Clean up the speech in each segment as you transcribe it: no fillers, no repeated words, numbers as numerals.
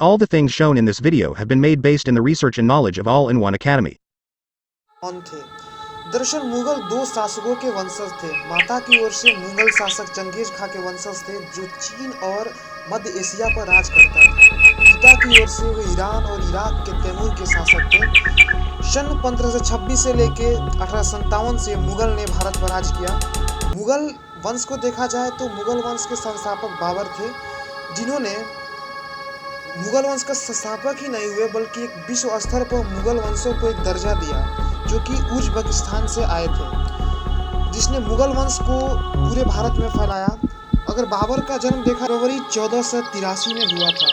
All the things shown in this video have been made based in the research and knowledge of All-in-One Academy. कौन थे? दरअसल मुगल दो शासकों के वंशज थे। माता की ओर से मुगल शासक चंगेज खां के वंशज थे, जो चीन और मध्य एशिया पर राज करता था। पिता की ओर से वे ईरान और इराक के तैमूर के शासक थे। सन 1526 से लेकर 1857 से मुगल ने भारत पर राज किया। मुगल वंश को देखा जाए तो मुगल वंश के संस्थापक बाबर थे, जिन्होंने मुगल वंश का संस्थापक ही नहीं हुए बल्कि एक विश्व स्तर पर मुगल वंशों को एक दर्जा दिया, जो कि उज़्बेकिस्तान से आए थे, जिसने मुगल वंश को पूरे भारत में फैलाया। अगर बाबर का जन्म देखा फरवरी 1483 में हुआ था।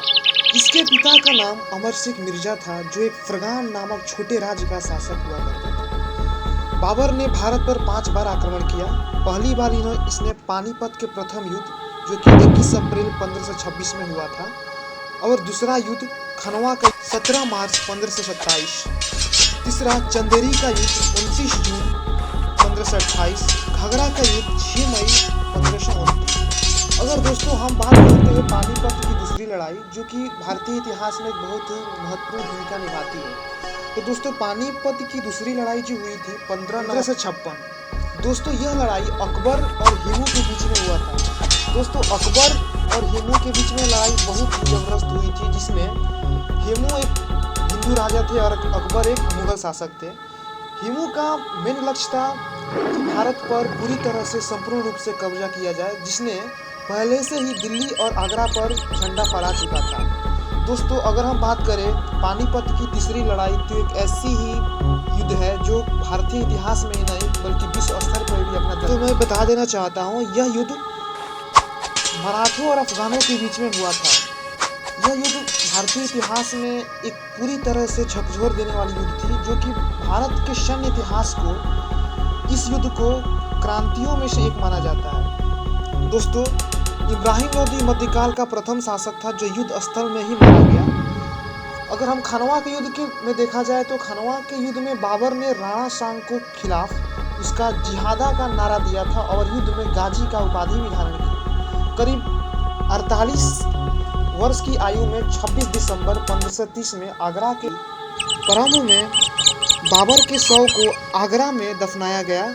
इसके पिता का नाम अमर सिंह मिर्जा था, जो एक फरगान नामक छोटे राज्य का शासक हुआ करता था। बाबर ने भारत पर 5 बार आक्रमण किया। पहली बार इसने पानीपत के प्रथम युद्ध, जो कि 21 अप्रैल 1526 में हुआ था, और दूसरा युद्ध खनवा का 17 मार्च 1527, तीसरा चंदेरी का युद्ध 29 जून 1528, घाघरा का युद्ध 6 मई 1529। अगर दोस्तों हम बात करते हैं पानीपत की दूसरी लड़ाई, जो कि भारतीय इतिहास में एक बहुत महत्वपूर्ण भूमिका निभाती है, तो दोस्तों पानीपत की दूसरी लड़ाई जो हुई थी 1556। दोस्तों यह लड़ाई अकबर और हेमू के बीच में हुआ था। दोस्तों अकबर और हेमू के बीच में लड़ाई बहुत ही जबरदस्त हुई थी, जिसमें हेमू एक हिंदू राजा थे और अकबर एक मुगल शासक थे। हेमू का मेन लक्ष्य था कि भारत पर पूरी तरह से संपूर्ण रूप से कब्जा किया जाए, जिसने पहले से ही दिल्ली और आगरा पर झंडा फहरा चुका था। दोस्तों अगर हम बात करें पानीपत की तीसरी लड़ाई, तो एक ऐसी ही युद्ध है जो भारतीय इतिहास में ही नहीं बल्कि विश्व स्तर पर भी अपना तो मैं बता देना चाहता हूँ, यह युद्ध मराठों और अफगानों के बीच में हुआ था। यह युद्ध भारतीय इतिहास में एक पूरी तरह से झकझोर देने वाली युद्ध थी, जो कि भारत के सैन्य इतिहास को, इस युद्ध को क्रांतियों में से एक माना जाता है। दोस्तों इब्राहिम लोदी मध्यकाल का प्रथम शासक था, जो युद्ध स्थल में ही मारा गया। अगर हम खनवा के युद्ध में देखा जाए तो खनवा के युद्ध में बाबर ने राणा सांग को खिलाफ उसका जिहादा का नारा दिया था और युद्ध में गाजी का उपाधि भी धारण की। करीब 48 वर्ष की आयु में 26 दिसंबर 1530 में आगरा के प्रारंभ में बाबर के शव को आगरा में दफनाया गया,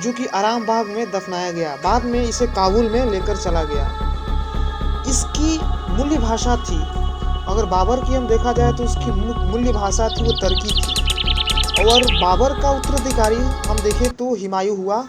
जो कि आराम बाग में दफनाया गया। बाद में इसे काबुल में लेकर चला गया। इसकी मूल्य भाषा थी, अगर बाबर की हम देखा जाए तो उसकी मूल्य भाषा थी वो तुर्की थी, और बाबर का उत्तराधिकारी हम देखें तो हुमायूं हुआ।